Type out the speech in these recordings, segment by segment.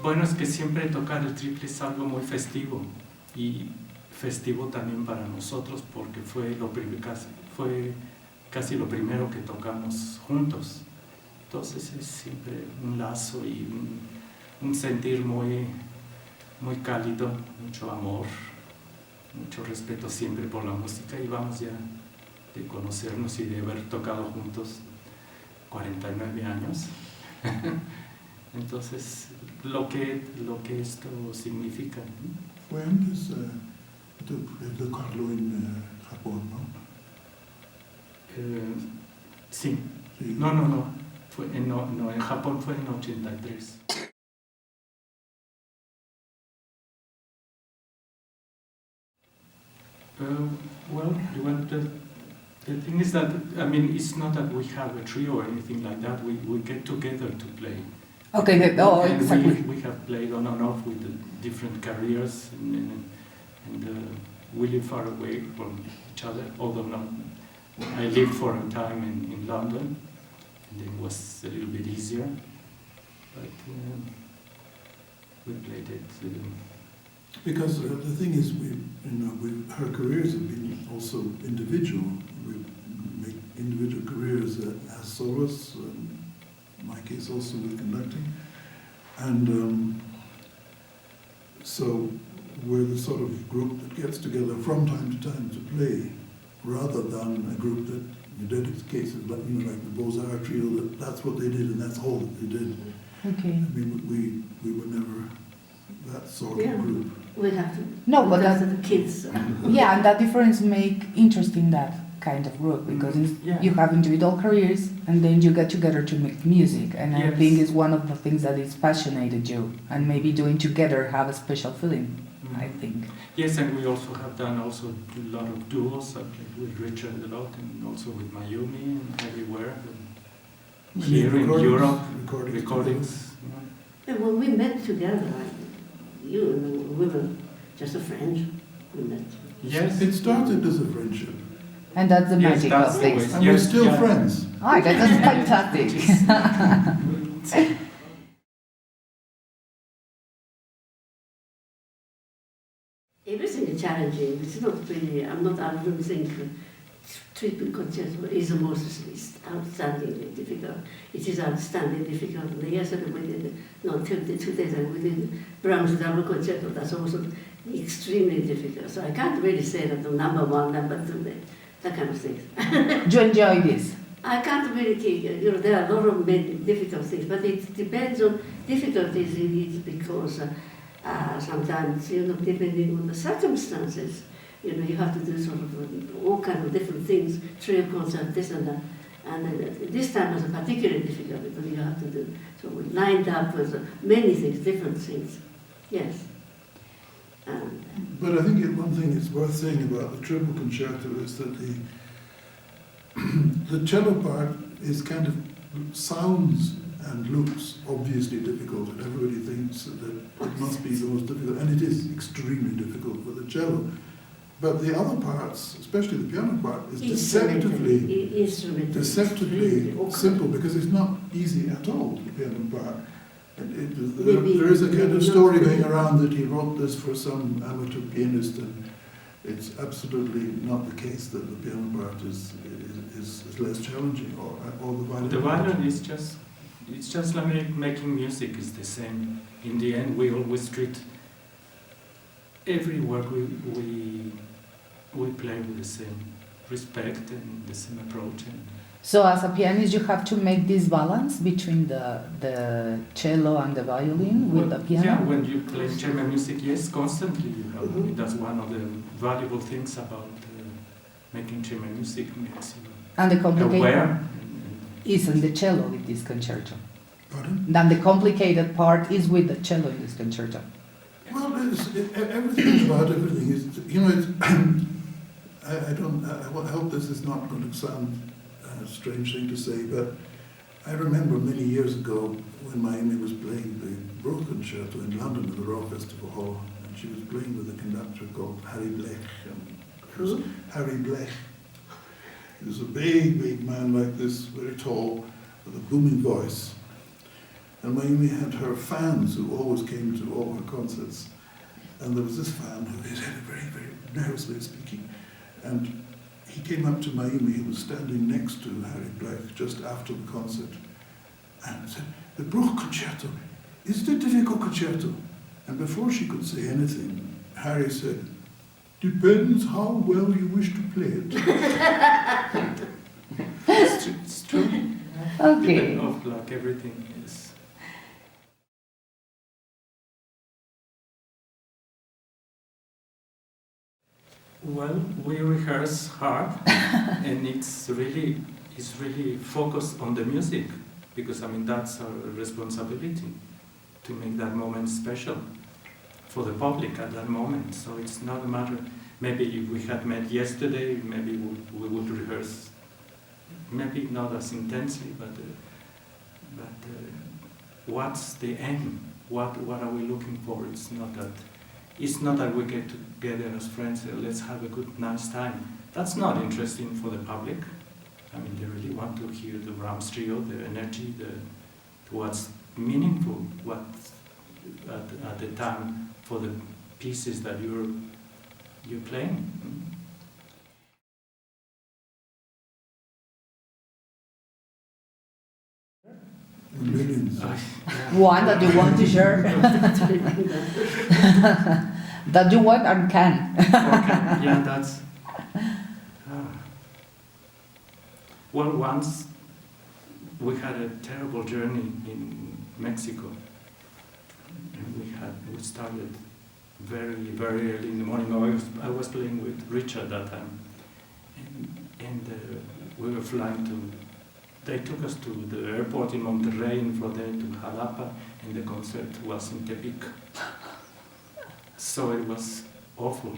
Bueno, es que siempre tocar el triple es algo muy festivo y festivo también para nosotros porque fue casi lo primero que tocamos juntos. Entonces es siempre un lazo y un sentir muy, muy cálido, mucho amor, mucho respeto siempre por la música y vamos ya de conocernos y de haber tocado juntos 49 años. Entonces, lo que esto significa. Fue antes de tocarlo en Japón, ¿no? Sí. Sí. No. En Japón fue en 83. The thing is that, I mean, it's not that we have a trio or anything like that. We get together to play. Okay, exactly. We have played on and off with different careers, and we live far away from each other, although not. I lived for a time in London, and it was a little bit easier, but we played it. Because the thing is, her careers have been also individual. We make individual careers as soloists, in my case also with conducting. And so we're the sort of group that gets together from time to time to play, rather than a group that, in dedicated cases, like the Beaux-Arts trio, that's what they did and that's all that they did. Okay. I mean, we were never that sort of group. We have to. No, but that's that, the kids. yeah, and that difference make interesting that kind of group because you have individual careers and then you get together to make music, and I think it's one of the things that is passionated you, and maybe doing together have a special feeling. I think. Yes, and we also have done also a lot of duos. I played with Richard a lot, and also with Mayumi and everywhere. And here in Europe, recordings. And when we met together, we were just a friend. We met. Yes, it started as a friendship. And that's the magic of things. And we're still friends. Oh, that's fantastic. Everything is challenging. It's not really, I don't think Triple Concierto is the most outstandingly difficult. It is outstandingly difficult. Yesterday we did, no, 2 days ago we did Brahms Double Concerto. That's also extremely difficult. So I can't really say that the number 1, number 2, that kind of thing. Do you enjoy this? I can't really think, there are a lot of many difficult things, but it depends on difficulties in it because sometimes, depending on the circumstances, you have to do sort of all kinds of different things, trio concert, this and that. And this time was particularly difficult because you have to do, so we lined up with many things, different things. Yes. But I think one thing it's worth saying about the Triple Concerto is that the cello part is kind of sounds and looks obviously difficult, and everybody thinks that it must be the most difficult, and it is extremely difficult for the cello. But the other parts, especially the piano part, is deceptively simple, because it's not easy at all, the piano part. There is a kind of story going around that he wrote this for some amateur pianist, and it's absolutely not the case that the piano part is less challenging, or the violin. The violin is just like making music is the same. In the end, we always treat every work we play with the same respect and the same approach. So as a pianist, you have to make this balance between the cello and the violin with the piano? Yeah, when you play chamber music, yes, constantly you have. I mean, that's one of the valuable things about making chamber music. Makes you and the complicated aware. Isn't the cello with this concerto? Pardon? Then the complicated part is with the cello in this concerto. Well, everything about everything is, it's, I hope this is not going to sound a strange thing to say, but I remember many years ago when Mayumi was playing the Brook Concerto in London at the Royal Festival Hall, and she was playing with a conductor called Harry Blech. Harry Blech. He was a big man like this, very tall, with a booming voice. And Mayumi had her fans who always came to all her concerts. And there was this fan who had a very, very nervous way of speaking. And he came up to Mayumi, who was standing next to Harry Black just after the concert, and said, "The Bruch Concerto, is it a difficult concerto?" And before she could say anything, Harry said, "Depends how well you wish to play it." It's true. Okay. Like everything is. Well, we rehearse hard, and it's really focused on the music, because I mean that's our responsibility to make that moment special for the public at that moment. So it's not a matter. Maybe if we had met yesterday, maybe we would rehearse. Maybe not as intensely, but what's the aim? What are we looking for? It's not that we get together as friends. Let's have a good, nice time. That's not interesting for the public. I mean, they really want to hear the Brahms trio, the energy, what's meaningful, what at the time for the pieces that you're playing. Millions. One that you want to share? That you want and can. Okay. Yeah, that's. Well, once we had a terrible journey in Mexico, and we started very, very early in the morning. I was playing with Richard that time, and we were flying to. They took us to the airport in Monterrey, and from there to Jalapa, and the concert was in Tepic. So it was awful.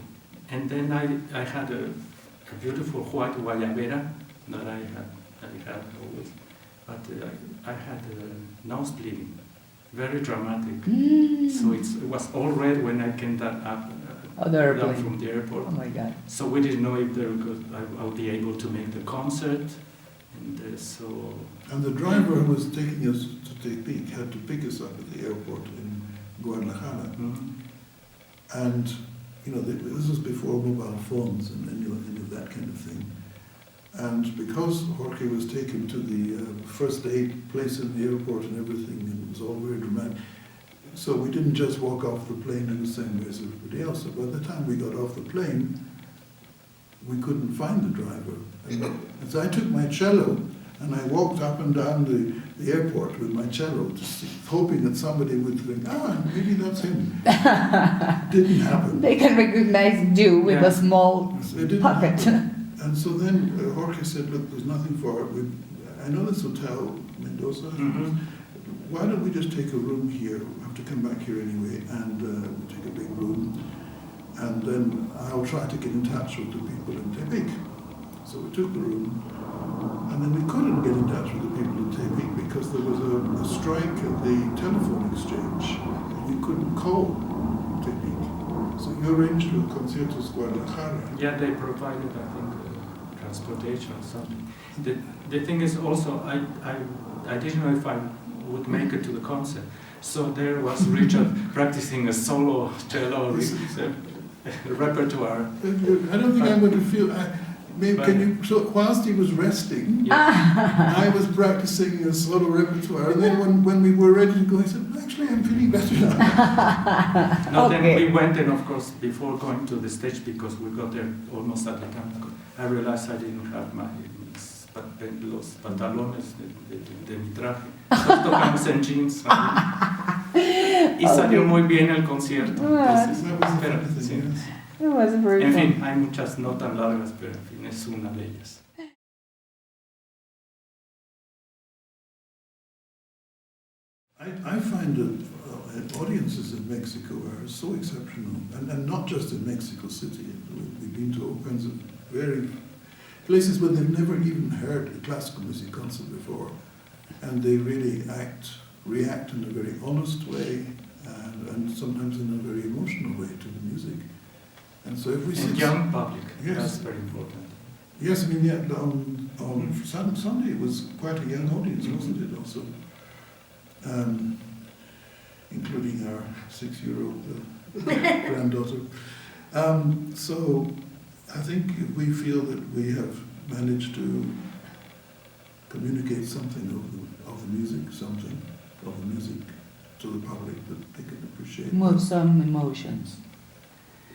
And then I had a beautiful white guayabera that I had always, but I had a nose bleeding, very dramatic. So it was all red when I came down from the airport. Oh my God! So we didn't know if I would be able to make the concert. And the driver who was taking us to Tepic had to pick us up at the airport in Guadalajara. Mm-hmm. And, this was before mobile phones and any of that kind of thing. And because Jorge was taken to the first aid place in the airport and everything, and it was all very dramatic, so we didn't just walk off the plane in the same way as everybody else. So by the time we got off the plane, we couldn't find the driver. And so I took my cello and I walked up and down the airport with my cello, just hoping that somebody would think, maybe that's him. Didn't happen. They can recognize you with a small pocket. Happen. And so then Jorge said, "Look, there's nothing for it. I know this hotel, Mendoza. Mm-hmm. Why don't we just take a room here? We'll have to come back here anyway, and we'll take a big room. And then I'll try to get in touch with the people in Tepic." So we took the room, and then we couldn't get in touch with the people in Tepic because there was a strike at the telephone exchange, and you couldn't call Tepic. So you arranged with Conciertos Guadalajara. Yeah, they provided, I think, transportation or something. The thing is also, I didn't know if I would make it to the concert. So there was Richard practicing a solo cello repertoire. I don't think I'm going to feel. So whilst he was resting, I was practicing a solo repertoire, and then when we were ready to go, I said, "Actually, I'm feeling better now." No, then we went in, of course, before going to the stage, because we got there almost at the time. I realized I didn't have los pantalones de mi traje. Entonces tocamos en jeans. Y salió muy bien el concierto. En fin, hay muchas no tan largas, pero en fin, es una de ellas. I find that audiences in Mexico are so exceptional, and not just in Mexico City. We've been to all kinds of very places where they've never even heard a classical music concert before, and they really react in a very honest way, and sometimes in a very emotional way to the music. And so if we and young public, yes, that's very important. Yes, I mean, on Sunday it was quite a young audience, wasn't it, also? including our 6-year-old granddaughter. So I think we feel that we have managed to communicate something of the music to the public that they can appreciate. Move some emotions.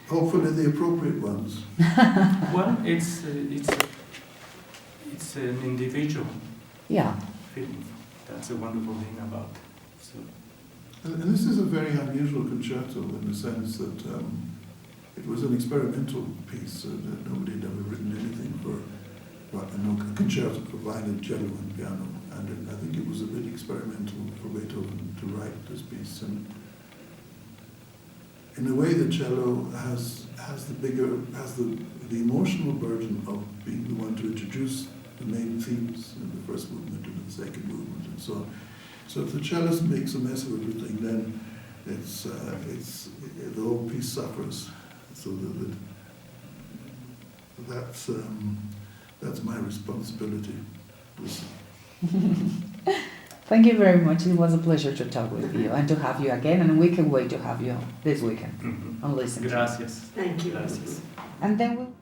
Hopefully the appropriate ones. Well, it's an individual film. That's a wonderful thing about. So. And this is a very unusual concerto in the sense that it was an experimental piece. That nobody had ever written anything for a concerto for violin, cello, and piano. And I think it was a bit experimental for Beethoven to write this piece. And in a way, the cello has the emotional burden of being the one to introduce the main themes in the first movement and the second movement and so on. So if the cellist makes a mess of everything, then it's the whole piece suffers. So that's my responsibility. Thank you very much. It was a pleasure to talk with you and to have you again, and we can wait to have you this weekend and listen. Gracias. Thank you. Gracias. And then we'll...